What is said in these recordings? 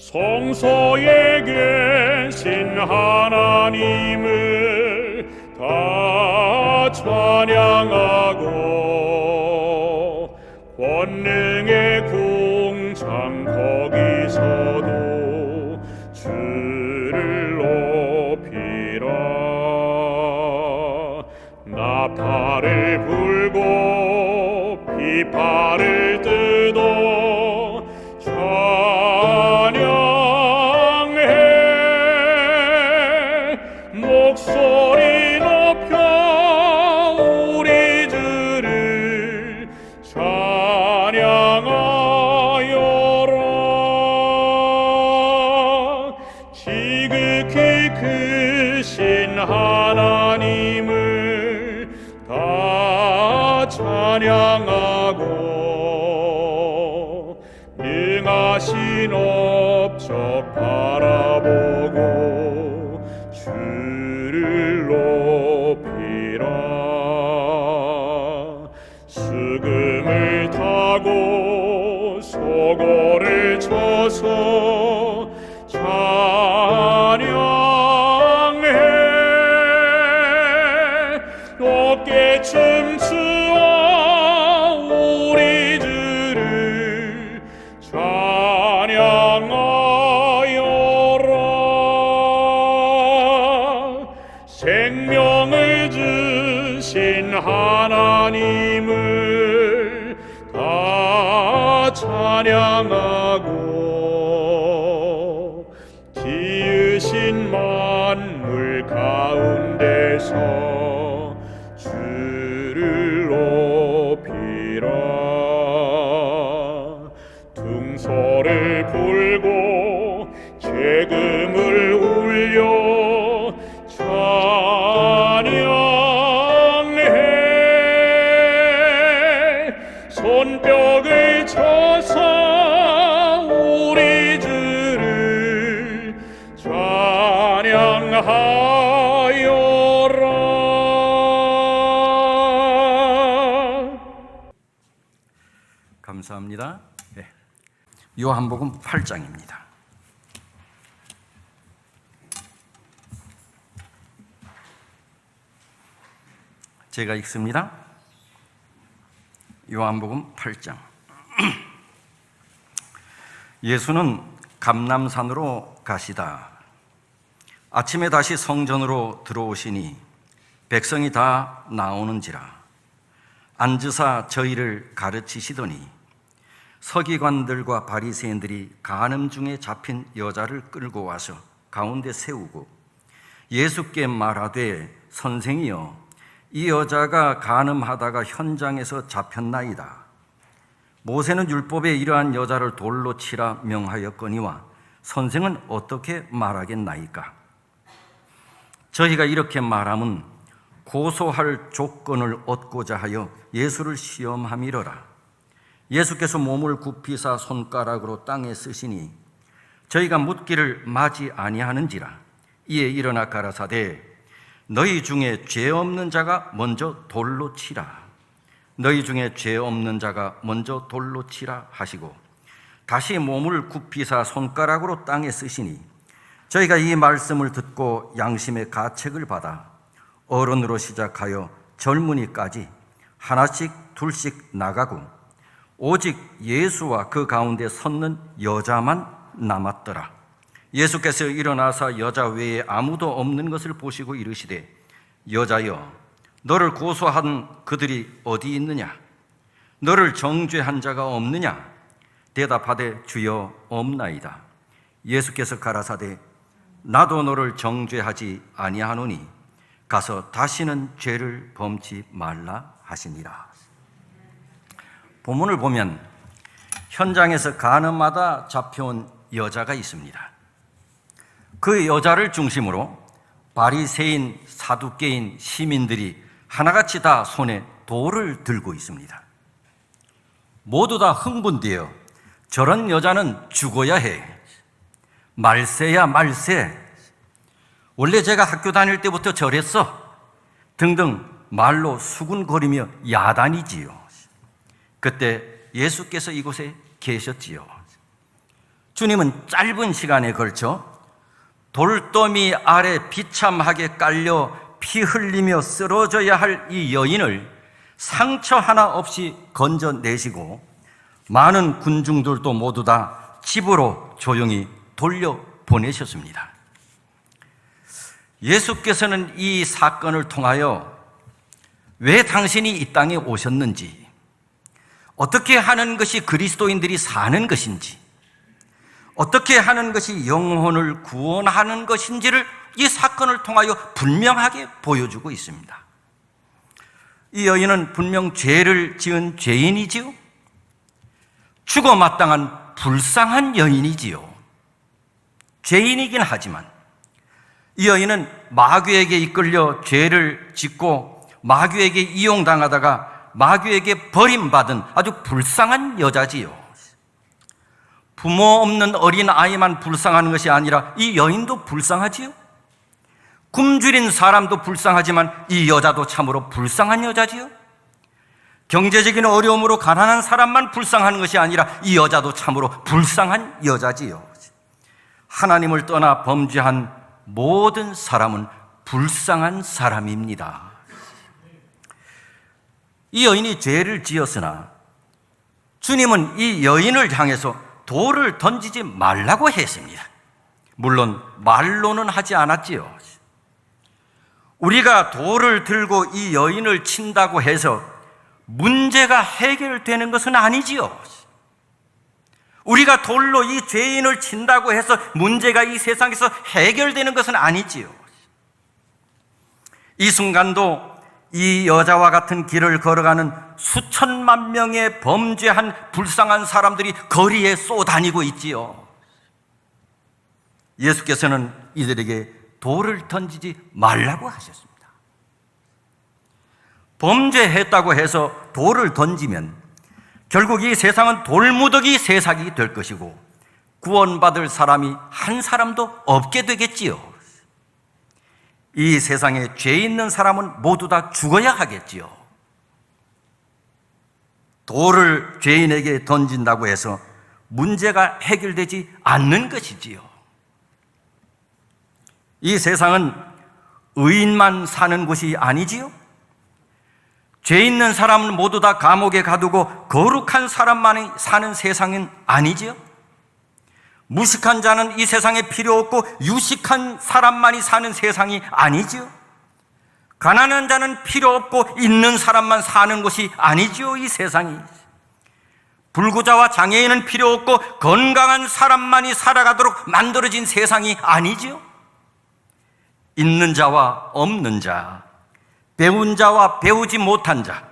성소에 계신 하나님을 다 찬양하고 권능의 궁창 거기서도 주를 높이라. 나팔을 불고 비파를 뜯어 찬양해. 목소리 높여 우리들을 찬양하여라. 지극히 크신 하나님을 다 찬양하고 능하신 업적 바라보고 주를 높이라. 수금을 타고 소고를 쳐서 찬양해. 어깨 춤추어 우리들을 찬양하여라. 생명을 주신 하나님을 다 찬양하고 지으신 만물 가운데서 주를 높이라. 둥소를 불고 재금을 울려 찬양해. 손뼉을 쳐서 우리들을 찬양하여라. 감사합니다. 네. 요한복음 8장입니다. 제가 읽습니다. 요한복음 8장. 예수는 감람산으로 가시다 아침에 다시 성전으로 들어오시니 백성이 다 나오는지라 앉으사 저희를 가르치시더니 서기관들과 바리새인들이 간음 중에 잡힌 여자를 끌고 와서 가운데 세우고 예수께 말하되 선생이여 이 여자가 간음하다가 현장에서 잡혔나이다. 모세는 율법에 이러한 여자를 돌로 치라 명하였거니와 선생은 어떻게 말하겠나이까? 저희가 이렇게 말함은 고소할 조건을 얻고자 하여 예수를 시험함이러라. 예수께서 몸을 굽히사 손가락으로 땅에 쓰시니 저희가 묻기를 마지 아니하는지라. 이에 일어나 가라사대 너희 중에 죄 없는 자가 먼저 돌로 치라. 너희 중에 죄 없는 자가 먼저 돌로 치라 하시고 다시 몸을 굽히사 손가락으로 땅에 쓰시니 저희가 이 말씀을 듣고 양심의 가책을 받아 어른으로 시작하여 젊은이까지 하나씩 둘씩 나가고 오직 예수와 그 가운데 섰는 여자만 남았더라. 예수께서 일어나사 여자 외에 아무도 없는 것을 보시고 이르시되 여자여 너를 고소한 그들이 어디 있느냐? 너를 정죄한 자가 없느냐? 대답하되 주여 없나이다. 예수께서 가라사대 나도 너를 정죄하지 아니하노니 가서 다시는 죄를 범치 말라 하시니라. 본문을 보면 현장에서 간음하다 잡혀온 여자가 있습니다. 그 여자를 중심으로 바리새인, 사두개인, 시민들이 하나같이 다 손에 돌을 들고 있습니다. 모두 다 흥분되어 저런 여자는 죽어야 해. 말세야 말세. 원래 제가 학교 다닐 때부터 저랬어. 등등 말로 수군거리며 야단이지요. 그때 예수께서 이곳에 계셨지요. 주님은 짧은 시간에 걸쳐 돌더미 아래 비참하게 깔려 피 흘리며 쓰러져야 할 이 여인을 상처 하나 없이 건져내시고 많은 군중들도 모두 다 집으로 조용히 돌려보내셨습니다. 예수께서는 이 사건을 통하여 왜 당신이 이 땅에 오셨는지, 어떻게 하는 것이 그리스도인들이 사는 것인지, 어떻게 하는 것이 영혼을 구원하는 것인지를 이 사건을 통하여 분명하게 보여주고 있습니다. 이 여인은 분명 죄를 지은 죄인이지요. 죽어 마땅한 불쌍한 여인이지요. 죄인이긴 하지만 이 여인은 마귀에게 이끌려 죄를 짓고 마귀에게 이용당하다가 마귀에게 버림받은 아주 불쌍한 여자지요. 부모 없는 어린 아이만 불쌍한 것이 아니라 이 여인도 불쌍하지요. 굶주린 사람도 불쌍하지만 이 여자도 참으로 불쌍한 여자지요. 경제적인 어려움으로 가난한 사람만 불쌍한 것이 아니라 이 여자도 참으로 불쌍한 여자지요. 하나님을 떠나 범죄한 모든 사람은 불쌍한 사람입니다. 이 여인이 죄를 지었으나 주님은 이 여인을 향해서 돌을 던지지 말라고 했습니다. 물론 말로는 하지 않았지요. 우리가 돌을 들고 이 여인을 친다고 해서 문제가 해결되는 것은 아니지요. 우리가 돌로 이 죄인을 친다고 해서 문제가 이 세상에서 해결되는 것은 아니지요. 이 순간도 이 여자와 같은 길을 걸어가는 수천만 명의 범죄한 불쌍한 사람들이 거리에 쏘다니고 있지요. 예수께서는 이들에게 돌을 던지지 말라고 하셨습니다. 범죄했다고 해서 돌을 던지면 결국 이 세상은 돌무더기 세상이 될 것이고 구원받을 사람이 한 사람도 없게 되겠지요. 이 세상에 죄 있는 사람은 모두 다 죽어야 하겠지요. 돌을 죄인에게 던진다고 해서 문제가 해결되지 않는 것이지요. 이 세상은 의인만 사는 곳이 아니지요. 죄 있는 사람은 모두 다 감옥에 가두고 거룩한 사람만이 사는 세상은 아니지요. 무식한 자는 이 세상에 필요 없고 유식한 사람만이 사는 세상이 아니지요. 가난한 자는 필요 없고 있는 사람만 사는 곳이 아니지요. 이 세상이. 불구자와 장애인은 필요 없고 건강한 사람만이 살아가도록 만들어진 세상이 아니지요. 있는 자와 없는 자, 배운 자와 배우지 못한 자,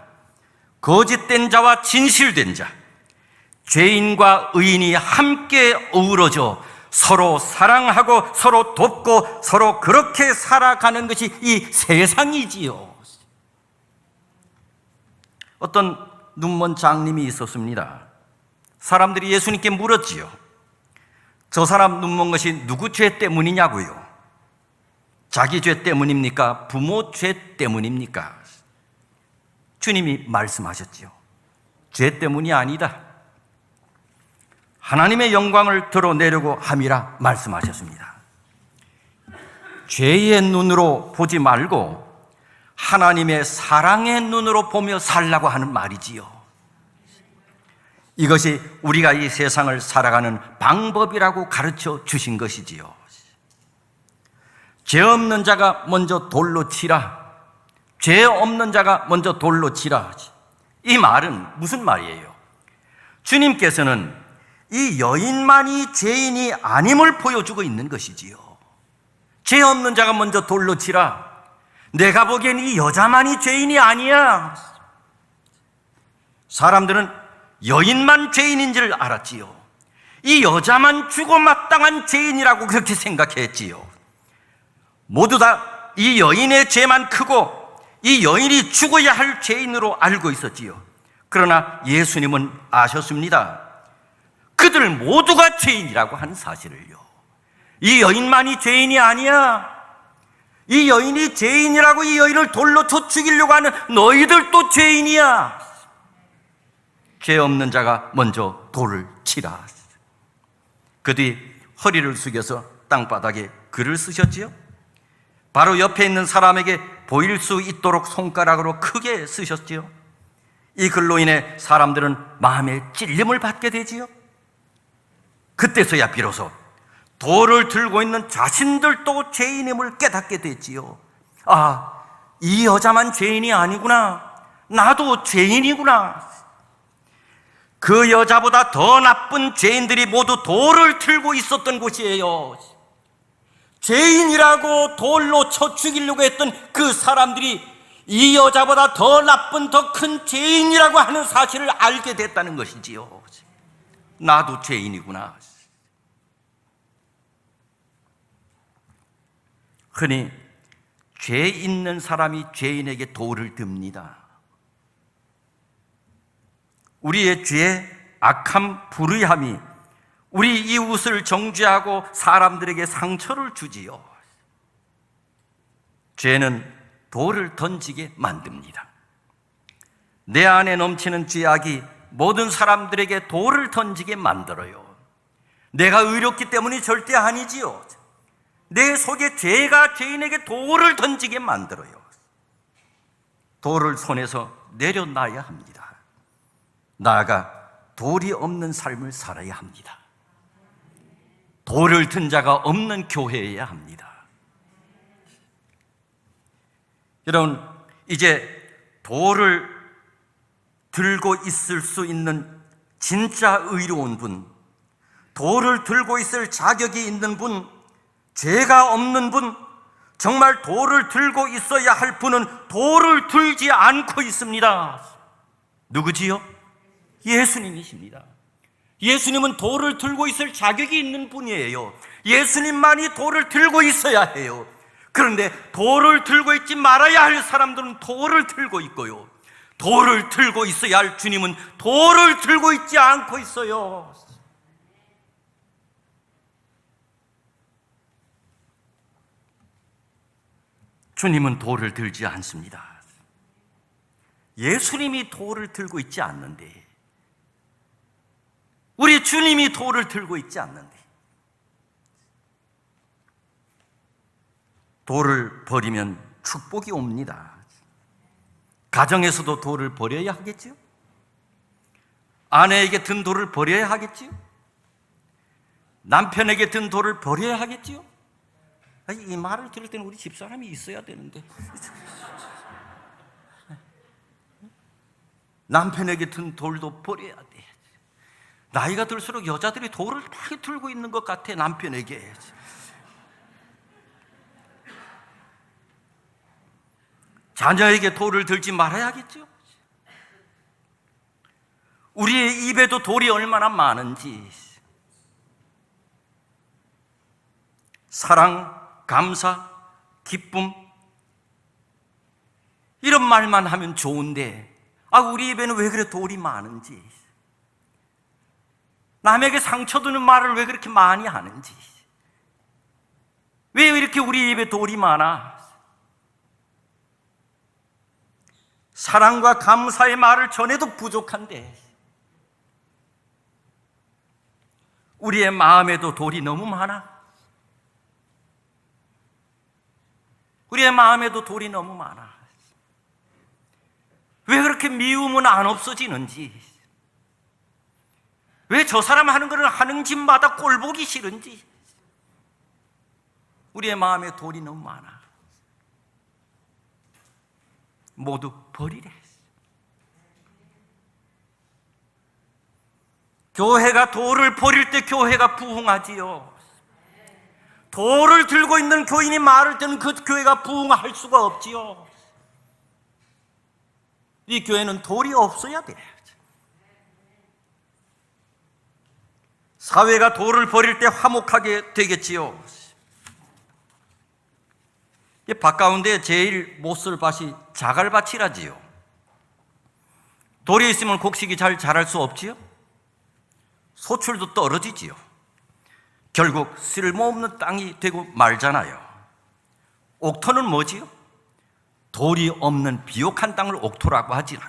거짓된 자와 진실된 자, 죄인과 의인이 함께 어우러져 서로 사랑하고 서로 돕고 서로 그렇게 살아가는 것이 이 세상이지요. 어떤 눈먼 장님이 있었습니다. 사람들이 예수님께 물었지요. 저 사람 눈먼 것이 누구 죄 때문이냐고요. 자기 죄 때문입니까? 부모 죄 때문입니까? 주님이 말씀하셨지요. 죄 때문이 아니다. 하나님의 영광을 드러내려고 함이라 말씀하셨습니다. 죄의 눈으로 보지 말고 하나님의 사랑의 눈으로 보며 살라고 하는 말이지요. 이것이 우리가 이 세상을 살아가는 방법이라고 가르쳐 주신 것이지요. 죄 없는 자가 먼저 돌로 치라. 죄 없는 자가 먼저 돌로 치라. 이 말은 무슨 말이에요? 주님께서는 이 여인만이 죄인이 아님을 보여주고 있는 것이지요. 죄 없는 자가 먼저 돌로 치라. 내가 보기엔 이 여자만이 죄인이 아니야. 사람들은 여인만 죄인인 줄 알았지요. 이 여자만 죽어 마땅한 죄인이라고 그렇게 생각했지요. 모두 다 이 여인의 죄만 크고 이 여인이 죽어야 할 죄인으로 알고 있었지요. 그러나 예수님은 아셨습니다. 그들 모두가 죄인이라고 하는 사실을요. 이 여인만이 죄인이 아니야. 이 여인이 죄인이라고 이 여인을 돌로 쳐 죽이려고 하는 너희들도 죄인이야. 죄 없는 자가 먼저 돌을 치라. 그 뒤 허리를 숙여서 땅바닥에 글을 쓰셨지요. 바로 옆에 있는 사람에게 보일 수 있도록 손가락으로 크게 쓰셨지요. 이 글로 인해 사람들은 마음에 찔림을 받게 되지요. 그때서야 비로소 돌을 들고 있는 자신들도 죄인임을 깨닫게 되지요. 아, 이 여자만 죄인이 아니구나. 나도 죄인이구나. 그 여자보다 더 나쁜 죄인들이 모두 돌을 들고 있었던 곳이에요. 죄인이라고 돌로 쳐 죽이려고 했던 그 사람들이 이 여자보다 더 나쁜 더 큰 죄인이라고 하는 사실을 알게 됐다는 것이지요. 나도 죄인이구나. 흔히 죄 있는 사람이 죄인에게 돌을 듭니다. 우리의 죄, 악함, 불의함이 우리 이웃을 정죄하고 사람들에게 상처를 주지요. 죄는 돌을 던지게 만듭니다. 내 안에 넘치는 죄악이 모든 사람들에게 돌을 던지게 만들어요. 내가 의롭기 때문이 절대 아니지요. 내 속에 죄가 죄인에게 돌을 던지게 만들어요. 돌을 손에서 내려놔야 합니다. 나아가 돌이 없는 삶을 살아야 합니다. 돌을 든 자가 없는 교회여야 합니다. 여러분, 이제 돌을 들고 있을 수 있는 진짜 의로운 분, 돌을 들고 있을 자격이 있는 분, 죄가 없는 분, 정말 돌을 들고 있어야 할 분은 돌을 들지 않고 있습니다. 누구지요? 예수님이십니다. 예수님은 돌을 들고 있을 자격이 있는 분이에요. 예수님만이 돌을 들고 있어야 해요. 그런데 돌을 들고 있지 말아야 할 사람들은 돌을 들고 있고요, 돌을 들고 있어야 할 주님은 돌을 들고 있지 않고 있어요. 주님은 돌을 들지 않습니다. 예수님이 돌을 들고 있지 않는데, 우리 주님이 돌을 들고 있지 않는데, 돌을 버리면 축복이 옵니다. 가정에서도 돌을 버려야 하겠지요? 아내에게 든 돌을 버려야 하겠지요? 남편에게 든 돌을 버려야 하겠지요? 이 말을 들을 때는 우리 집사람이 있어야 되는데, 남편에게 든 돌도 버려야 돼. 나이가 들수록 여자들이 돌을 많이 들고 있는 것 같아. 남편에게. 자녀에게 돌을 들지 말아야겠죠. 우리의 입에도 돌이 얼마나 많은지. 사랑, 감사, 기쁨, 이런 말만 하면 좋은데, 우리 입에는 왜 그래 돌이 많은지, 남에게 상처 주는 말을 왜 그렇게 많이 하는지, 왜 이렇게 우리 입에 돌이 많아? 사랑과 감사의 말을 전해도 부족한데 우리의 마음에도 돌이 너무 많아. 우리의 마음에도 돌이 너무 많아. 왜 그렇게 미움은 안 없어지는지, 왜 저 사람 하는 거를 하는 집마다 꼴보기 싫은지, 우리의 마음에 돌이 너무 많아. 모두 버리래. 교회가 돌을 버릴 때 교회가 부흥하지요. 돌을 들고 있는 교인이 말을 때는 그 교회가 부흥할 수가 없지요. 이 교회는 돌이 없어야 돼. 사회가 돌을 버릴 때 화목하게 되겠지요. 밭 가운데 제일 못 쓸 밭이 자갈밭이라지요. 돌이 있으면 곡식이 잘 자랄 수 없지요. 소출도 떨어지지요. 결국 쓸모없는 땅이 되고 말잖아요. 옥토는 뭐지요? 돌이 없는 비옥한 땅을 옥토라고 하지요.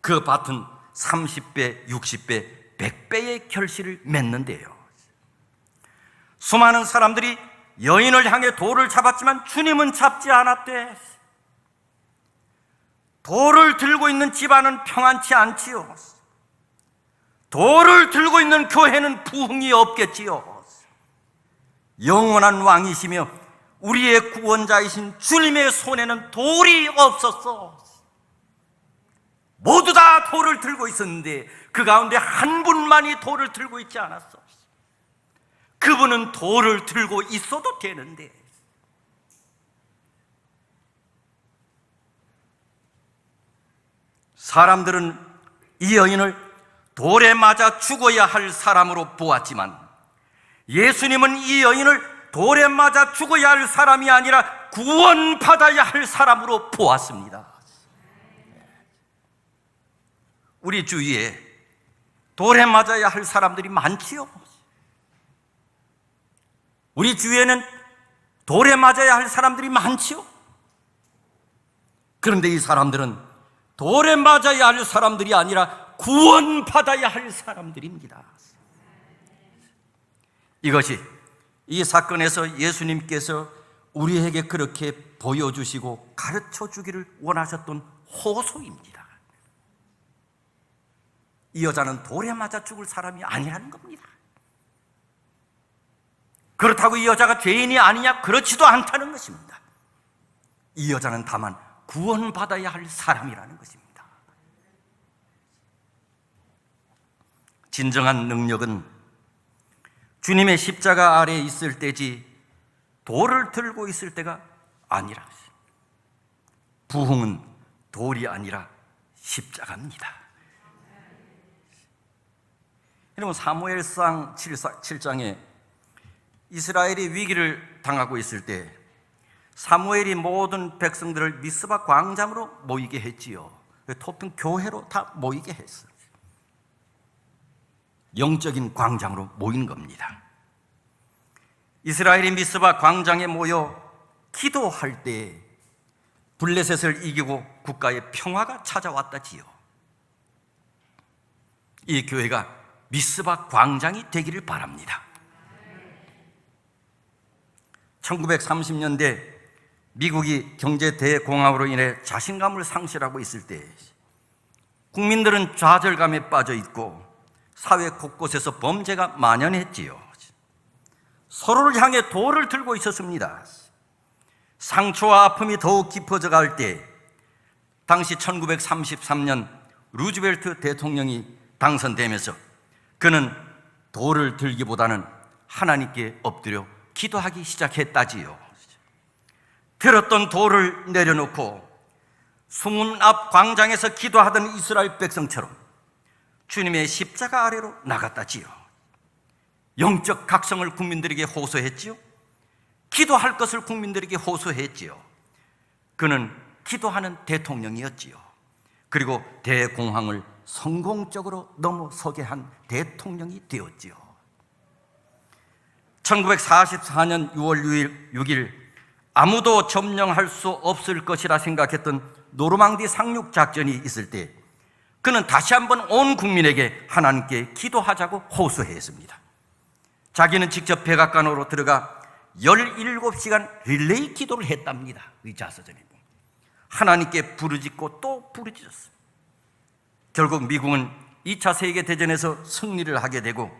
그 밭은 30배, 60배, 100배의 결실을 맺는데요. 수많은 사람들이 여인을 향해 돌을 잡았지만 주님은 잡지 않았대. 돌을 들고 있는 집안은 평안치 않지요. 돌을 들고 있는 교회는 부흥이 없겠지요. 영원한 왕이시며 우리의 구원자이신 주님의 손에는 돌이 없었어. 모두 다 돌을 들고 있었는데 그 가운데 한 분만이 돌을 들고 있지 않았어. 그분은 돌을 들고 있어도 되는데, 사람들은 이 여인을 돌에 맞아 죽어야 할 사람으로 보았지만 예수님은 이 여인을 돌에 맞아 죽어야 할 사람이 아니라 구원받아야 할 사람으로 보았습니다. 우리 주위에 돌에 맞아야 할 사람들이 많지요. 우리 주위에는 돌에 맞아야 할 사람들이 많지요. 그런데 이 사람들은 돌에 맞아야 할 사람들이 아니라 구원받아야 할 사람들입니다. 이것이 이 사건에서 예수님께서 우리에게 그렇게 보여주시고 가르쳐 주기를 원하셨던 호소입니다. 이 여자는 돌에 맞아 죽을 사람이 아니라는 겁니다. 그렇다고 이 여자가 죄인이 아니냐? 그렇지도 않다는 것입니다. 이 여자는 다만 구원받아야 할 사람이라는 것입니다. 진정한 능력은 주님의 십자가 아래에 있을 때지 돌을 들고 있을 때가 아니라, 부흥은 돌이 아니라 십자가입니다. 여러분, 사무엘상 7장에 이스라엘이 위기를 당하고 있을 때 사무엘이 모든 백성들을 미스바 광장으로 모이게 했지요. 토평 교회로 다 모이게 했어요. 영적인 광장으로 모인 겁니다. 이스라엘이 미스바 광장에 모여 기도할 때 블레셋을 이기고 국가에 평화가 찾아왔다지요. 이 교회가 미스바 광장이 되기를 바랍니다. 1930년대 미국이 경제 대공황으로 인해 자신감을 상실하고 있을 때 국민들은 좌절감에 빠져 있고 사회 곳곳에서 범죄가 만연했지요. 서로를 향해 돌을 들고 있었습니다. 상처와 아픔이 더욱 깊어져 갈 때 당시 1933년 루즈벨트 대통령이 당선되면서 그는 돌을 들기보다는 하나님께 엎드려 기도하기 시작했다지요. 들었던 돌을 내려놓고 수문 앞 광장에서 기도하던 이스라엘 백성처럼 주님의 십자가 아래로 나갔다지요. 영적 각성을 국민들에게 호소했지요. 기도할 것을 국민들에게 호소했지요. 그는 기도하는 대통령이었지요. 그리고 대공황을 성공적으로 넘어서게 한 대통령이 되었지요. 1944년 6월 6일 아무도 점령할 수 없을 것이라 생각했던 노르망디 상륙 작전이 있을 때 그는 다시 한번 온 국민에게 하나님께 기도하자고 호소했습니다. 자기는 직접 백악관으로 들어가 17시간 릴레이 기도를 했답니다. 의자서전에 하나님께 부르짖고 또 부르짖었어요. 결국 미국은 2차 세계대전에서 승리를 하게 되고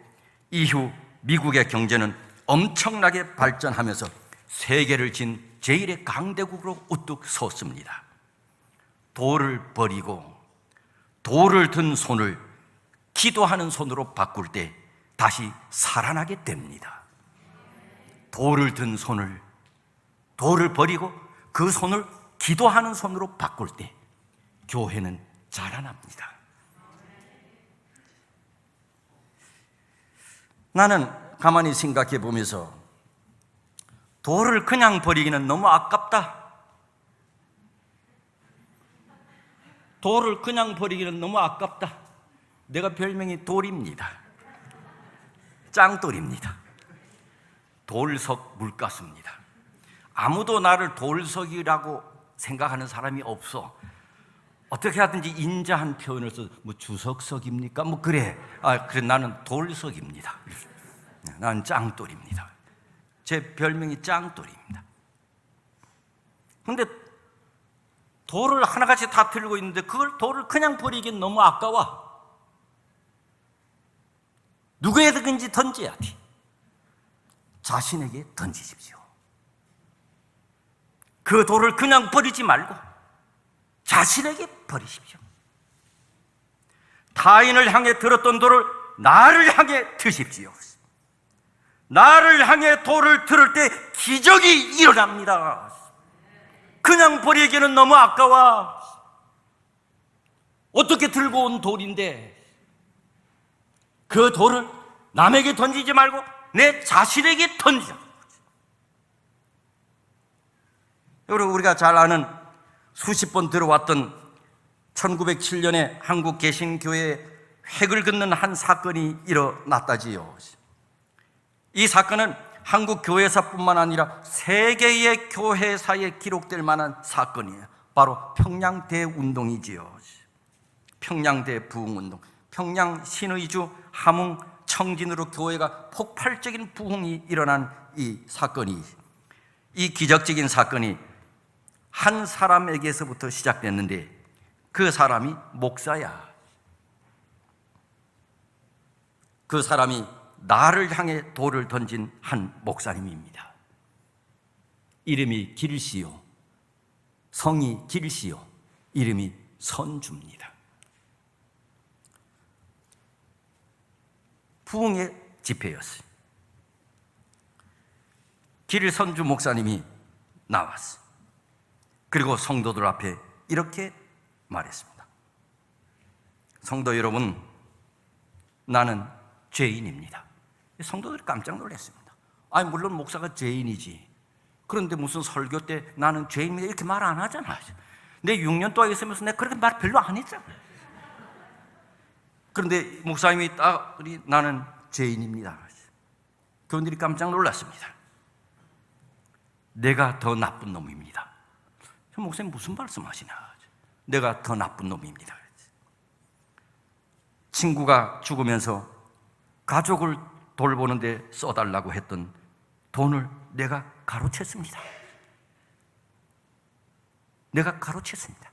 이후 미국의 경제는 엄청나게 발전하면서 세계를 진 제1의 강대국으로 우뚝 섰습니다. 돌을 버리고 돌을 든 손을 기도하는 손으로 바꿀 때 다시 살아나게 됩니다. 돌을 든 손을, 돌을 버리고 그 손을 기도하는 손으로 바꿀 때 교회는 자라납니다. 나는 가만히 생각해 보면서 돌을 그냥 버리기는 너무 아깝다. 돌을 그냥 버리기는 너무 아깝다. 내가 별명이 돌입니다. 짱돌입니다. 돌석 물가수입니다. 아무도 나를 돌석이라고 생각하는 사람이 없어. 어떻게 하든지 인자한 표현을 써서 뭐 주석석입니까? 뭐 그래. 그래 나는 돌석입니다. 나는 짱돌입니다. 제 별명이 짱돌입니다. 근데 돌을 하나같이 다 들고 있는데 그걸 돌을 그냥 버리기엔 너무 아까워. 누구에게든지 던져야 돼. 자신에게 던지십시오. 그 돌을 그냥 버리지 말고 자신에게 버리십시오. 타인을 향해 들었던 돌을 나를 향해 드십시오. 나를 향해 돌을 들을 때 기적이 일어납니다. 그냥 버리기에는 너무 아까워. 어떻게 들고 온 돌인데 그 돌을 남에게 던지지 말고 내 자신에게 던지자. 여러분, 우리가 잘 아는 수십 번 들어왔던 1907년에 한국 개신교회에 획을 긋는 한 사건이 일어났다지요. 이 사건은 한국 교회사뿐만 아니라 세계의 교회사에 기록될 만한 사건이에요. 바로 평양대운동이지요. 평양대부흥운동. 평양 신의주 함흥 청진으로 교회가 폭발적인 부흥이 일어난 이 사건이, 이 기적적인 사건이 한 사람에게서부터 시작됐는데 그 사람이 목사야. 그 사람이 나를 향해 돌을 던진 한 목사님입니다. 이름이 길시요, 성이 길시요, 이름이 선주입니다. 부흥의 집회였어요. 길선주 목사님이 나왔어요. 그리고 성도들 앞에 이렇게 말했습니다. 성도 여러분, 나는 죄인입니다. 성도들이 깜짝 놀랐습니다. 아니, 물론 목사가 죄인이지. 그런데 무슨 설교 때 나는 죄인입니다 이렇게 말 안 하잖아. 내 6년 동안 있으면서 내가 그렇게 말 별로 안 했잖아. 그런데 목사님이 딱 나는 죄인입니다. 교인들이 깜짝 놀랐습니다. 내가 더 나쁜 놈입니다. 목사님 무슨 말씀하시나? 내가 더 나쁜 놈입니다. 친구가 죽으면서 가족을 돌보는데 써달라고 했던 돈을 내가 가로챘습니다. 내가 가로챘습니다.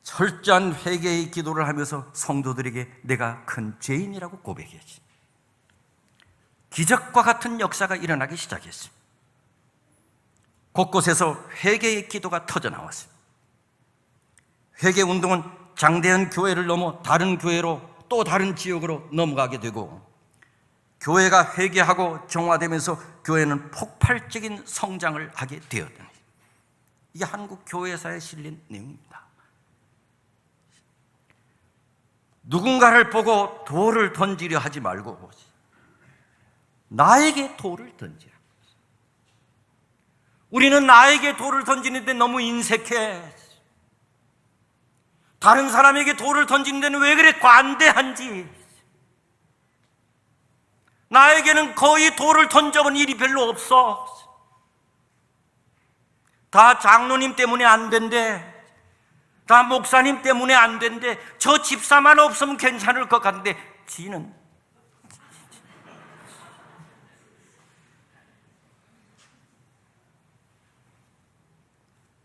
철저한 회개의 기도를 하면서 성도들에게 내가 큰 죄인이라고 고백했지. 기적과 같은 역사가 일어나기 시작했습니다. 곳곳에서 회개의 기도가 터져나왔습니다. 회개운동은 장대한 교회를 넘어 다른 교회로 또 다른 지역으로 넘어가게 되고 교회가 회개하고 정화되면서 교회는 폭발적인 성장을 하게 되었다. 이게 한국 교회사에 실린 내용입니다. 누군가를 보고 돌을 던지려 하지 말고 나에게 돌을 던지라. 우리는 나에게 돌을 던지는데 너무 인색해. 다른 사람에게 돌을 던지는 데는 왜 그래 관대한지. 나에게는 거의 돌을 던져본 일이 별로 없어. 다 장로님 때문에 안 된대. 다 목사님 때문에 안 된대. 저 집사만 없으면 괜찮을 것 같은데 지는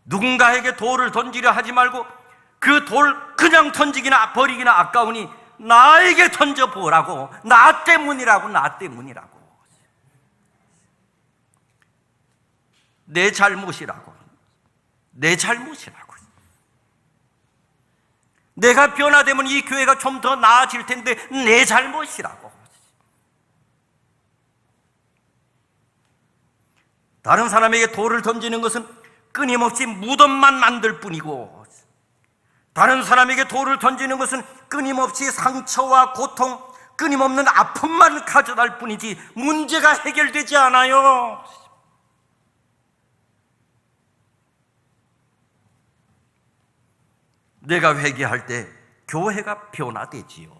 누군가에게 돌을 던지려 하지 말고 그 돌 그냥 던지기나 버리기나 아까우니 나에게 던져보라고. 나 때문이라고. 나 때문이라고. 내 잘못이라고. 내 잘못이라고. 내가 변화되면 이 교회가 좀 더 나아질 텐데 내 잘못이라고. 다른 사람에게 돌을 던지는 것은 끊임없이 무덤만 만들 뿐이고 다른 사람에게 돌을 던지는 것은 끊임없이 상처와 고통, 끊임없는 아픔만 가져다 뿐이지 문제가 해결되지 않아요. 내가 회개할 때 교회가 변화되지요.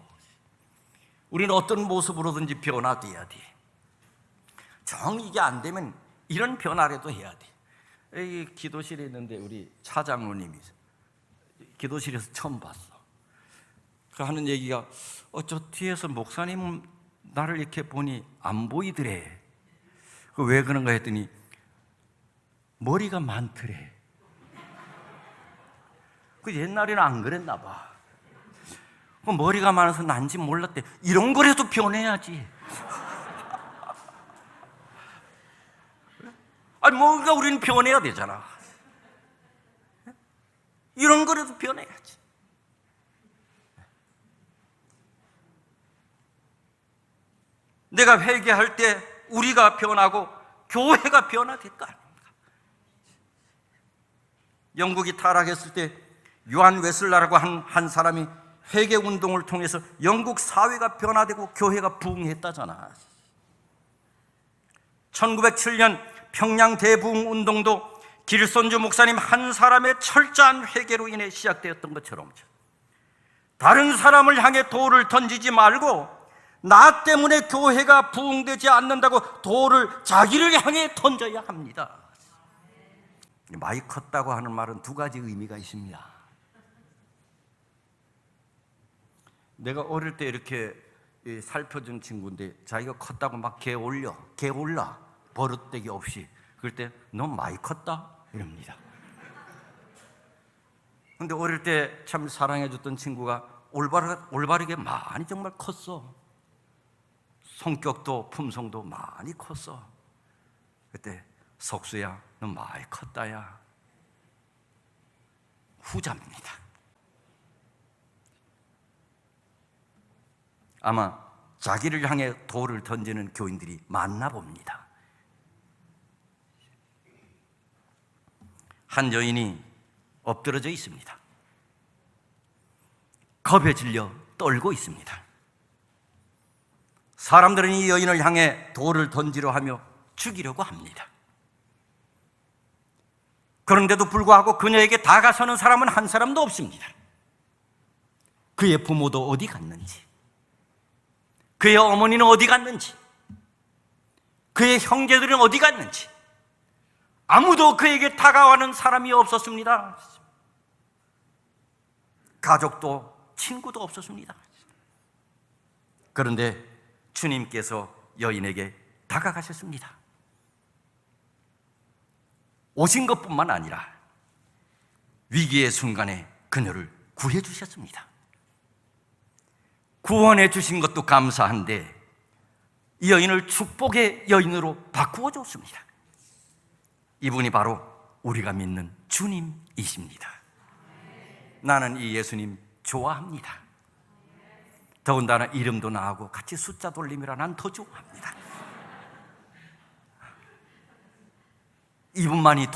우리는 어떤 모습으로든지 변화돼야 돼. 정 이게 안 되면 이런 변화라도 해야 돼. 여기 기도실에 있는데 우리 차장로님이 기도실에서 처음 봤어. 그 하는 얘기가 저 뒤에서 목사님은 나를 이렇게 보니 안 보이더래. 왜 그런가 했더니 머리가 많더래. 그 옛날에는 안 그랬나 봐. 그 머리가 많아서 난지 몰랐대. 이런 거라도 변해야지. 아니 뭔가 우리는 변해야 되잖아. 이런 거라도 변해야지. 내가 회개할 때 우리가 변하고 교회가 변화될 거 아닙니까? 영국이 타락했을 때 요한 웨슬라라고 한 사람이 회개 운동을 통해서 영국 사회가 변화되고 교회가 부흥했다잖아. 1907년 평양 대부흥 운동도 길손주 목사님 한 사람의 철저한 회개로 인해 시작되었던 것처럼 다른 사람을 향해 돌을 던지지 말고 나 때문에 교회가 부흥되지 않는다고 돌을 자기를 향해 던져야 합니다. 많이 컸다고 하는 말은 두 가지 의미가 있습니다. 내가 어릴 때 이렇게 살펴준 친구인데 자기가 컸다고 막 개 올라 버릇되기 없이 그럴 때 너 많이 컸다 이럽니다. 근데 어릴 때 참 사랑해줬던 친구가 올바르게 많이 정말 컸어. 성격도 품성도 많이 컸어. 그때 석수야 너 많이 컸다야. 후자입니다. 아마 자기를 향해 돌을 던지는 교인들이 많나 봅니다. 한 여인이 엎드러져 있습니다. 겁에 질려 떨고 있습니다. 사람들은 이 여인을 향해 돌을 던지려 하며 죽이려고 합니다. 그런데도 불구하고 그녀에게 다가서는 사람은 한 사람도 없습니다. 그의 부모도 어디 갔는지, 그의 어머니는 어디 갔는지, 그의 형제들은 어디 갔는지 아무도 그에게 다가가는 사람이 없었습니다. 가족도 친구도 없었습니다. 그런데 주님께서 여인에게 다가가셨습니다. 오신 것뿐만 아니라 위기의 순간에 그녀를 구해 주셨습니다. 구원해 주신 것도 감사한데 이 여인을 축복의 여인으로 바꾸어 줬습니다. 이분이 바로 우리가 믿는 주님이십니다. 나는 이 예수님 좋아합니다. 더군다나 이름도 나하고 같이 숫자 돌림이라 난 더 좋아합니다. 이분만이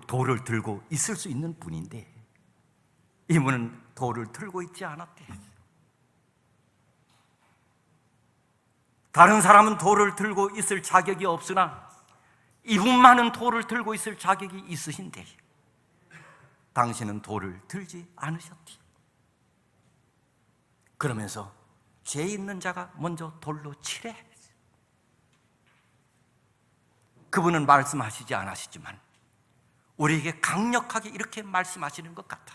돌을 들고 있을 수 있는 분인데 이분은 돌을 들고 있지 않았대. 다른 사람은 돌을 들고 있을 자격이 없으나 이분만은 돌을 들고 있을 자격이 있으신데 당신은 돌을 들지 않으셨디. 그러면서 죄 있는 자가 먼저 돌로 치래. 그분은 말씀하시지 않으시지만 우리에게 강력하게 이렇게 말씀하시는 것 같아.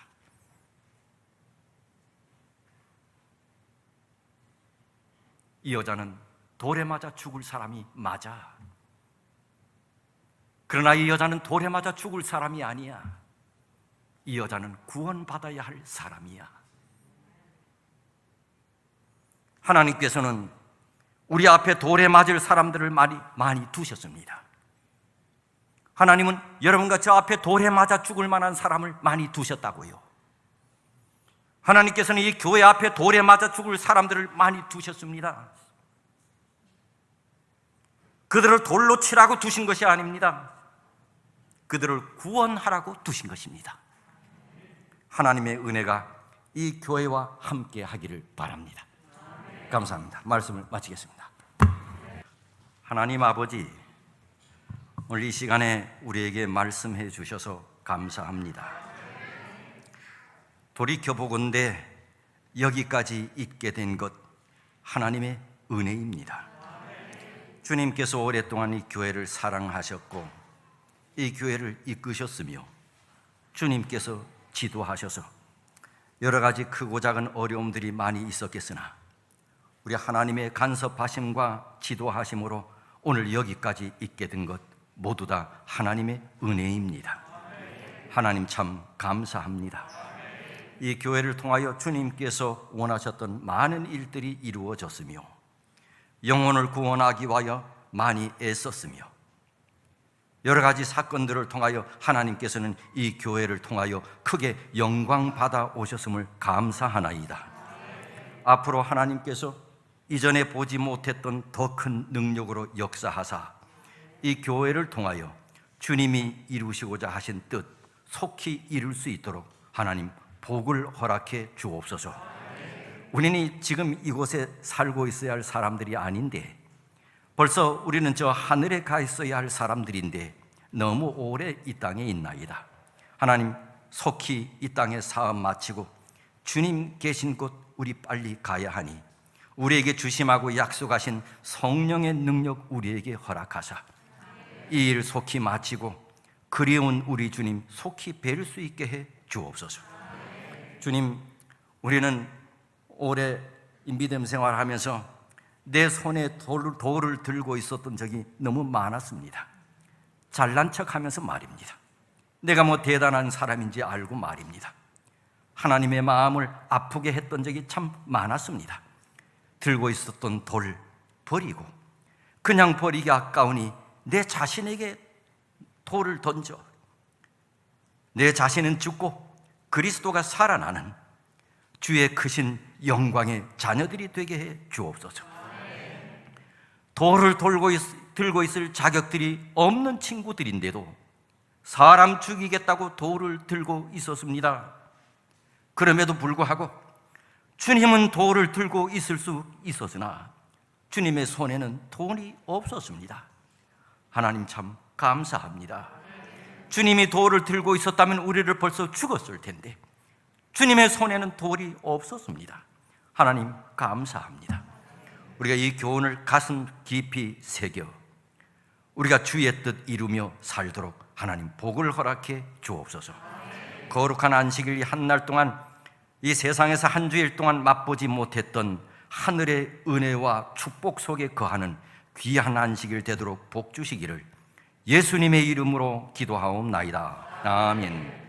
이 여자는 돌에 맞아 죽을 사람이 맞아. 그러나 이 여자는 돌에 맞아 죽을 사람이 아니야. 이 여자는 구원받아야 할 사람이야. 하나님께서는 우리 앞에 돌에 맞을 사람들을 많이 두셨습니다. 하나님은 여러분과 저 앞에 돌에 맞아 죽을 만한 사람을 많이 두셨다고요. 하나님께서는 이 교회 앞에 돌에 맞아 죽을 사람들을 많이 두셨습니다. 그들을 돌로 치라고 두신 것이 아닙니다. 그들을 구원하라고 두신 것입니다. 하나님의 은혜가 이 교회와 함께 하기를 바랍니다. 감사합니다. 말씀을 마치겠습니다. 하나님 아버지, 오늘 이 시간에 우리에게 말씀해 주셔서 감사합니다. 돌이켜보건대 여기까지 있게 된 것 하나님의 은혜입니다. 주님께서 오랫동안 이 교회를 사랑하셨고 이 교회를 이끄셨으며 주님께서 지도하셔서 여러 가지 크고 작은 어려움들이 많이 있었겠으나 우리 하나님의 간섭하심과 지도하심으로 오늘 여기까지 있게 된 것 모두 다 하나님의 은혜입니다. 하나님 참 감사합니다. 이 교회를 통하여 주님께서 원하셨던 많은 일들이 이루어졌으며 영혼을 구원하기 위하여 많이 애썼으며 여러 가지 사건들을 통하여 하나님께서는 이 교회를 통하여 크게 영광 받아 오셨음을 감사하나이다. 앞으로 하나님께서 이전에 보지 못했던 더 큰 능력으로 역사하사 이 교회를 통하여 주님이 이루시고자 하신 뜻 속히 이룰 수 있도록 하나님 복을 허락해 주옵소서. 우리는 지금 이곳에 살고 있어야 할 사람들이 아닌데 벌써 우리는 저 하늘에 가 있어야 할 사람들인데 너무 오래 이 땅에 있나이다. 하나님 속히 이 땅에 사업 마치고 주님 계신 곳 우리 빨리 가야 하니 우리에게 주심하고 약속하신 성령의 능력 우리에게 허락하사 이 일 속히 마치고 그리운 우리 주님 속히 뵐 수 있게 해 주옵소서. 주님, 우리는 오래 믿음 생활하면서 내 손에 돌을 들고 있었던 적이 너무 많았습니다. 잘난 척하면서 말입니다. 내가 뭐 대단한 사람인지 알고 말입니다. 하나님의 마음을 아프게 했던 적이 참 많았습니다. 들고 있었던 돌 버리고 그냥 버리기 아까우니 내 자신에게 돌을 던져 내 자신은 죽고 그리스도가 살아나는 주의 크신 영광의 자녀들이 되게 해 주옵소서. 돌을 들고 있을 자격들이 없는 친구들인데도 사람 죽이겠다고 돌을 들고 있었습니다. 그럼에도 불구하고 주님은 돌을 들고 있을 수 있었으나 주님의 손에는 돌이 없었습니다. 하나님 참 감사합니다. 주님이 돌을 들고 있었다면 우리를 벌써 죽었을 텐데 주님의 손에는 돌이 없었습니다. 하나님 감사합니다. 우리가 이 교훈을 가슴 깊이 새겨 우리가 주의 뜻 이루며 살도록 하나님 복을 허락해 주옵소서. 거룩한 안식일 한 날 동안 이 세상에서 한 주일 동안 맛보지 못했던 하늘의 은혜와 축복 속에 거하는 귀한 안식일 되도록 복 주시기를 예수님의 이름으로 기도하옵나이다. 아멘.